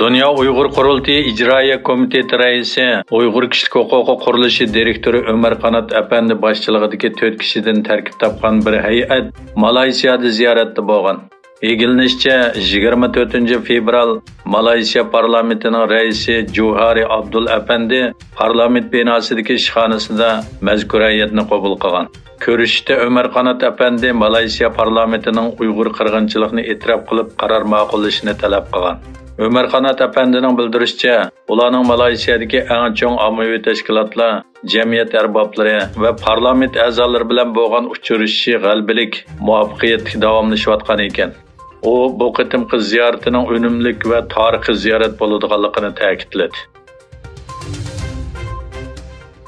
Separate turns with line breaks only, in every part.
Dünya Uyghur Qurultayı İcraiya Komiteti Raisi, Uyghur Kişilik Huquqi Qurilishi direktori Ömer Qanat Efendi başçılığındaki 4 kişiden terkib topgan bir hay'at Malayziyada ziyoratda bo'lgan. Egilinishcha 24 fevral Malayziya parlamentining raisi Johari Abdul Efendi parlament binosidagi ishxonasida mazkur hay'atni qabul qilgan. Ko'rishda Ömer Qanat Efendi Malayziya parlamentining Uyg'ur qirg'inchiligini e'tirof qilib qaror ma'qullashini talab qilgan. Ömer Qanat Efendining bildirishicha, ularning Malayziyadagi eng chong ommaviy tashkilotlar, jamiyat arboblari va parlament a'zolari bilan bo'lgan uchrashishi g'albilik, muvaffaqiyatli davomlashayotgan ekan. U bu qitimqi ziyoratining unumli va tarixiy ziyorat bo'ladiganligini ta'kidladi.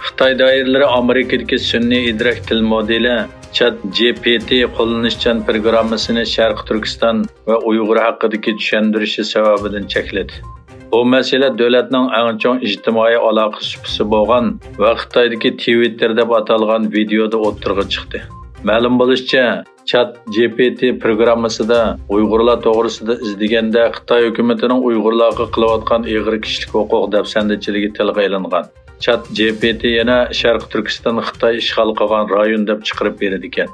Xitoy doiralari Amerikadagi sun'iy idrok til modeli ChatGPT qo'llanishchan programmasini Sharq Turkiston va Uyg'ur haqidagi tushuntirishi sababidan chekladi. Bu masala davlatning eng chong ijtimoiy aloqa supasi bo'lgan va Xitoydagi Twitter deb atalgan videoda o'tirg'i chiqdi. Ma'lum bo'lishicha, ChatGPT programmasida Uyg'urlar to'g'risida izlaganda Xitoy hukumatining Uyg'urlarga qilayotgan ig'ir kishilik huquq dafsandichiligi tilga ilingan. ChatGPT yana Sharq Turkiston Xitoy ishg'ol qilgan rayon deb chiqarib beradi ekan.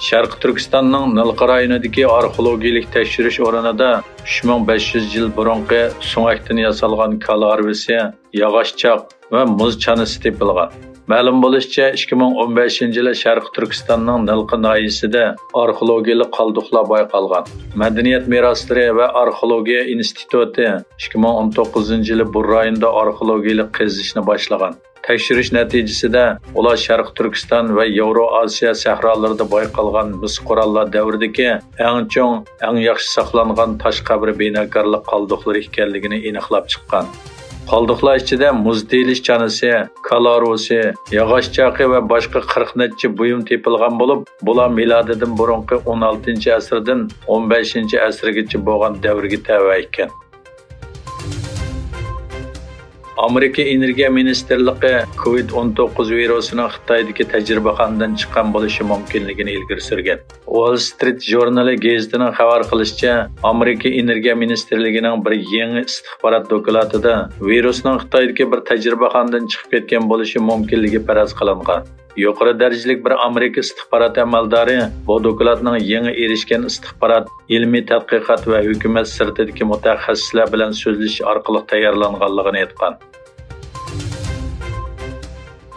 Sharq Turkistonning Nilqi rayonidagi arxeologik tekshirish o'rnida 3500 yil burungi so'ngakdan yasalgan kala arvisi, yog'ochchoq va muz chanasi topilgan. Ma'lum bo'lishicha, 2015-yili Sharq Turkistonning Nilqi noyisida arxeologik qoldiqlar bayqalgan. Madaniyat meroslari va arxeologiya instituti 2019-yili bu rayonda arxeologik qazishni boshlagan. Tekshirish natijasida ular Sharq Turkiston va Yevroasiyo sahrolarida bayqalgan mis qurollar davridagi eng chong, eng yaxshi saqlangan tosh qabri binokorlik qoldiqlari ekanligini aniqlab chiqqan. Qoldiqlar ichida muz telish chanasi, kalarusi, yog'ochchoqi va boshqa 40 necha buyum topilgan bo'lib, bular milodidan burungi 16-asrdan 15-asrgacha bo'lgan davrga tava ekan. Amerika Energiya Ministerligi COVID-19 virusining Xitoydagi tajribaxonadan chiqqan bo'lishi mumkinligini ilgari surgan. Wall Street jurnali gazetining xabar qilishicha, Amerika Energiya Ministerligining bir yangi istixborot dokladida virusning Xitoydagi bir tajribaxonadan chiqib ketgan bo'lishi mumkinligi faraz qilingan. Yuqori darajalik bir Amerika istixborot amaldori bu dokladning yangi erishgan istixborot, ilmiy tadqiqot va hukumat sirtidagi mutaxassislar bilan so'zlash orqali tayyorlanganligini aytgan.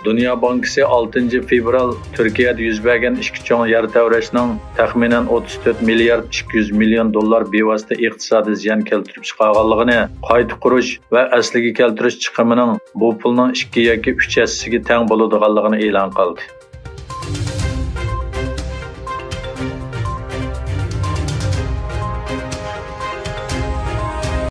Dünya Bankası 6 fevral Türkiye'de yüz bergan ikki chong yer tevrashning taxminan 34 milliard 200 milyon dollar bevosita iqtisodiy ziyon keltirib chiqarganligini, qayta qurish va asliga keltirish chiqimining bu pulning 2 yoki 3 hissasiga teng bo'ladiganligini e'lon qildi.